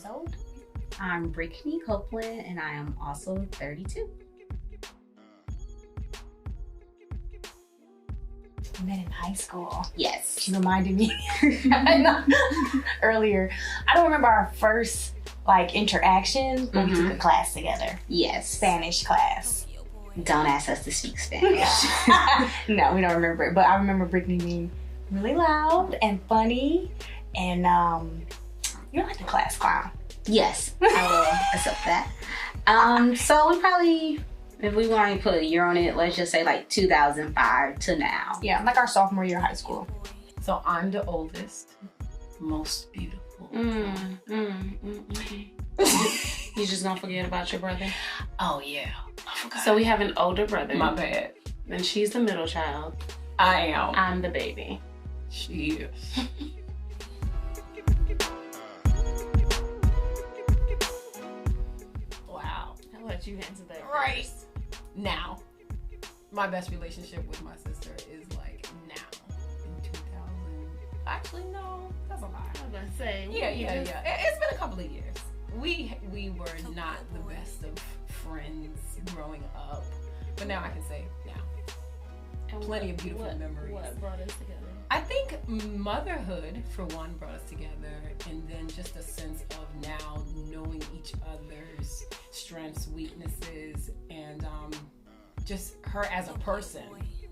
years old. I'm Brickney Copeland, and I am also 32. We met in high school. Yes. She reminded me earlier. I don't remember our first interaction, but we took a class together. Yes. Spanish class. Don't ask us to speak Spanish. No, we don't remember it. But I remember Brickney being really loud and funny, and you're like the class clown. Yes, I will accept that. So we probably, if we want to put a year on it, let's just say like 2005 to now. Yeah, like our sophomore year of high school. So I'm the oldest, most beautiful. You just gonna forget about your brother? Oh yeah, I forgot. So we have an older brother. My bad. And she's the middle child. I am. I'm the baby. She is. Wow. I'll let you answer that. Right. First. Now, my best relationship with my sister is like now in 2000. Actually, no, that's a lie. I was gonna say. Yeah. It's been a couple of years. We were not the best of friends growing up, but now I can say now. Plenty of beautiful memories. What brought us together? I think motherhood, for one, brought us together, and then just a sense of now knowing each other's strengths, weaknesses, and just her as a person.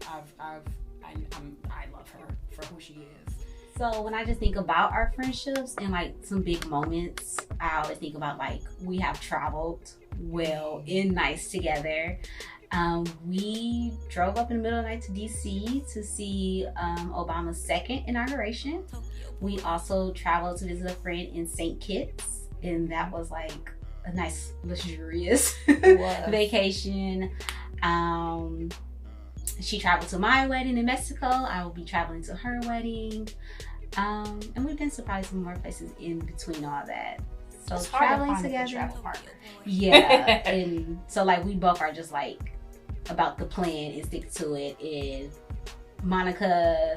I love her for who she is. So when I just think about our friendships and like some big moments, I always think about like we have traveled well and nice together. We drove up in the middle of the night to DC to see Obama's second inauguration. We also traveled to visit a friend in St. Kitts, and that was like a nice, luxurious vacation. She traveled to my wedding in Mexico. I will be traveling to her wedding. And we've been to probably some more places in between all that. So it's hard traveling to find together. a travel partner. Yeah. And so like we both are just like about the plan and stick to it. And Monica,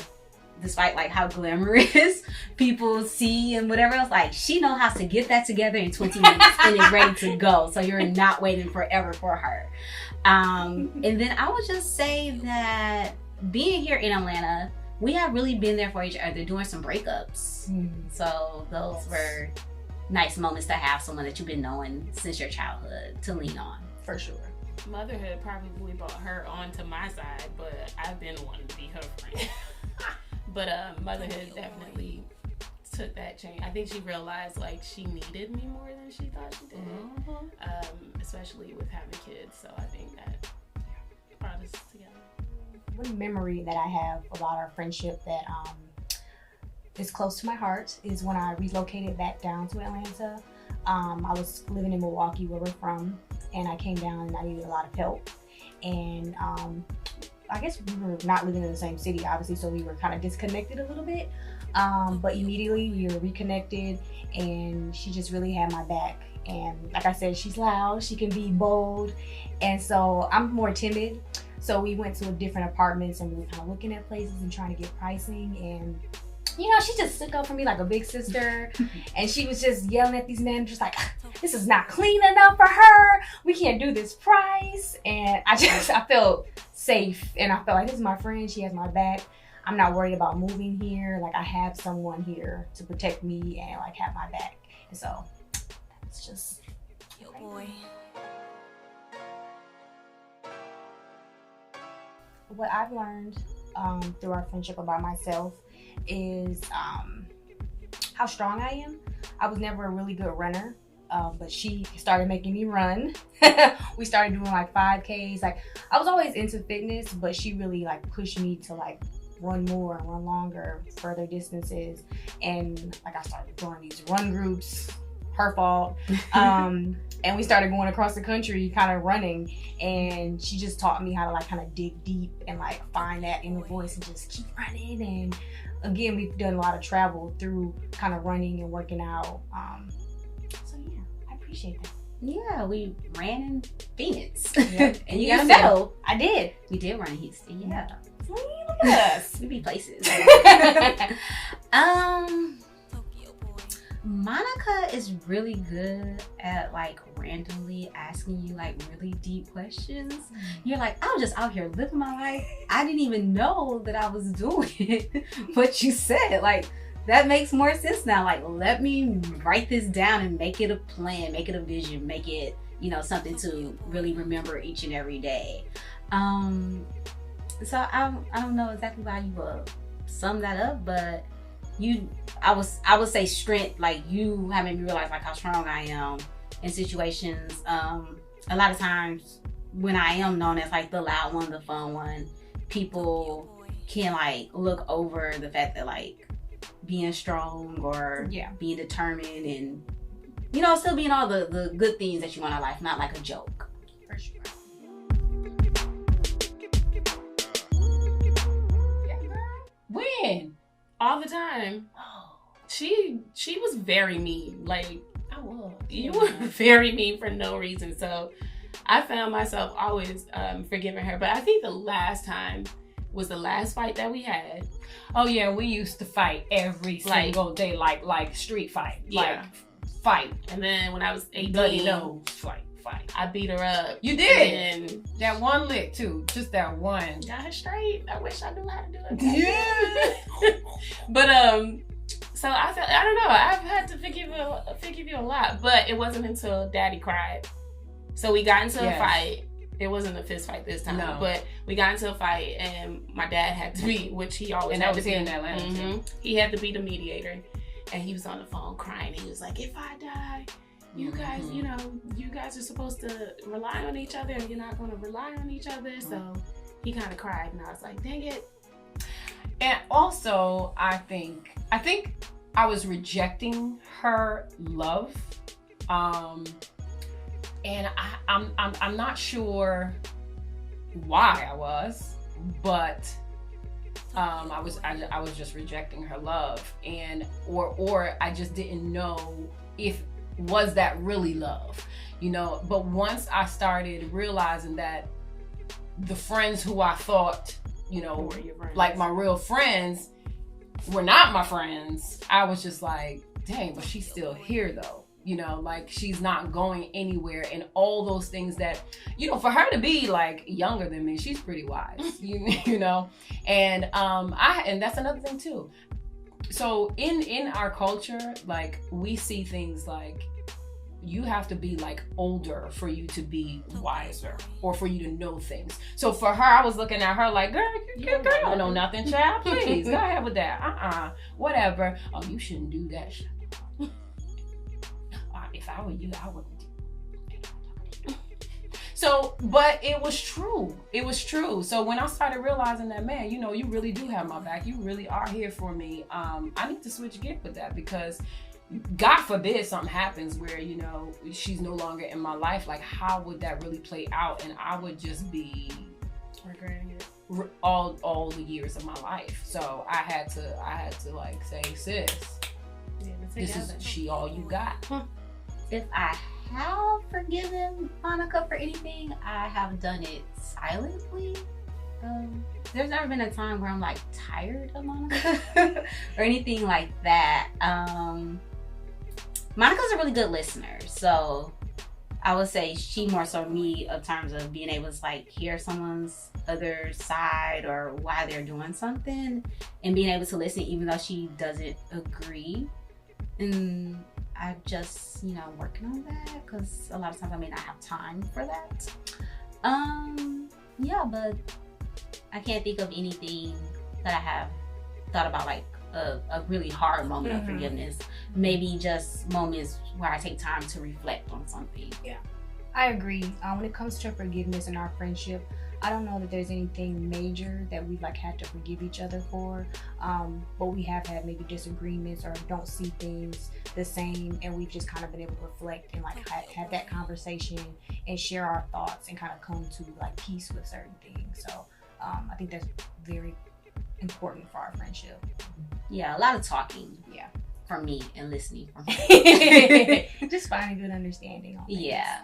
despite like how glamorous people see and whatever else, like she knows how to get that together in 20 minutes and is ready to go. So you're not waiting forever for her. And then I would just say that being here in Atlanta, we have really been there for each other during some breakups. So those were nice moments to have someone that you've been knowing since your childhood to lean on. For sure. Motherhood probably brought her onto my side, but I've been wanting to be her friend. But motherhood definitely took that change. I think she realized like she needed me more than she thought she did, especially with having kids. So I think that brought us together. One memory that I have about our friendship that is close to my heart is when I relocated back down to Atlanta. I was living in Milwaukee, where we're from, and I came down and I needed a lot of help. And I guess we were not living in the same city, obviously, so we were kind of disconnected a little bit. But immediately we were reconnected, and she just really had my back. And like I said, she's loud, she can be bold, and so I'm more timid. So we went to different apartments and we were kind of looking at places and trying to get pricing. And you know, she just stuck up for me like a big sister. And she was just yelling at these managers like, this is not clean enough for her. We can't do this price. And I felt safe. And I felt like this is my friend. She has my back. I'm not worried about moving here. Like I have someone here to protect me and like have my back. And so it's just, yo boy. What I've learned through our friendship about myself is how strong I am. I was never a really good runner, but she started making me run. We started doing like 5Ks. Like I was always into fitness, but she really like pushed me to like run more, run longer, further distances. And like I started doing these run groups, her fault. And we started going across the country kind of running, and she just taught me how to like kind of dig deep and like find that inner voice and just keep running. And again, we've done a lot of travel through kind of running and working out. So yeah, I appreciate that. Yeah, we ran in Phoenix. Yep. And you got a medal. I did. We did run in Houston, yeah. Look at us. We be places. Monica is really good at like randomly asking you like really deep questions. You're like, I was just out here living my life. I didn't even know that I was doing what you said. Like, that makes more sense now. Like, let me write this down and make it a plan, make it a vision, make it, you know, something to really remember each and every day. So I don't know exactly how you will sum that up, but I would say strength. Like, you have made me realize like how strong I am in situations. A lot of times when I am known as like the loud one, the fun one, people can like look over the fact that like being strong or being determined and, you know, still being all the good things that you want in life, not like a joke. For sure. When? All the time. She was very mean. Like, I was. You were very mean for no reason. So I found myself always forgiving her. But I think the last time was the last fight that we had. Oh yeah, we used to fight every single day, like street fight. Yeah. Like fight. And then when I was 18, Bloody nose. Fight. I beat her up. You did. And That one lick too. Just that one. got her straight. I wish I knew how to do it. Yeah. But so I don't know. I've had to forgive you a lot, but it wasn't until Daddy cried. So we got into a fight. It wasn't a fist fight this time, but we got into a fight, and my dad had to be, which he always had to be. Here in Atlanta. Mm-hmm. He had to be the mediator, and he was on the phone crying. He was like, "If I die, you guys, you know, you guys are supposed to rely on each other, and you're not going to rely on each other." So he kind of cried, and I was like, "Dang it." And also, I think I was rejecting her love, and I'm not sure why I was, but I was just rejecting her love, and or I just didn't know if was that really love, you know. But once I started realizing that the friends who I thought, you know, like my real friends were not my friends, I was just like, dang, but she's still here though, you know, like she's not going anywhere, and all those things that, you know, for her to be like younger than me, she's pretty wise, you know, and and that's another thing too. So in our culture, like we see things like you have to be like older for you to be wiser or for you to know things. So for her, I was looking at her like, girl, you don't know nothing, child. Please, go ahead with that. Whatever. Oh, you shouldn't do that. If I were you, I wouldn't do it. So, but it was true. It was true. So when I started realizing that, man, you know, you really do have my back. You really are here for me. I need to switch gears with that, because God forbid something happens where, you know, she's no longer in my life. Like, how would that really play out? And I would just be regretting it all the years of my life. So I had to like say, sis, this is she all you got. If I have forgiven Monica for anything, I have done it silently. There's never been a time where I'm like tired of Monica or anything like that. Monica's a really good listener, so I would say she more so me in terms of being able to like hear someone's other side or why they're doing something, and being able to listen even though she doesn't agree. And I just, you know, working on that, because a lot of times I may not have time for that. Yeah, but I can't think of anything that I have thought about like a really hard moment of forgiveness. Maybe just moments where I take time to reflect on something. Yeah, I agree. When it comes to forgiveness in our friendship, I don't know that there's anything major that we've like had to forgive each other for, but we have had maybe disagreements or don't see things the same, and we've just kind of been able to reflect and like have that conversation and share our thoughts and kind of come to like peace with certain things. So I think that's very important for our friendship. Yeah, a lot of talking. Yeah, from me and listening from her. Just finding good understanding on things. Yeah.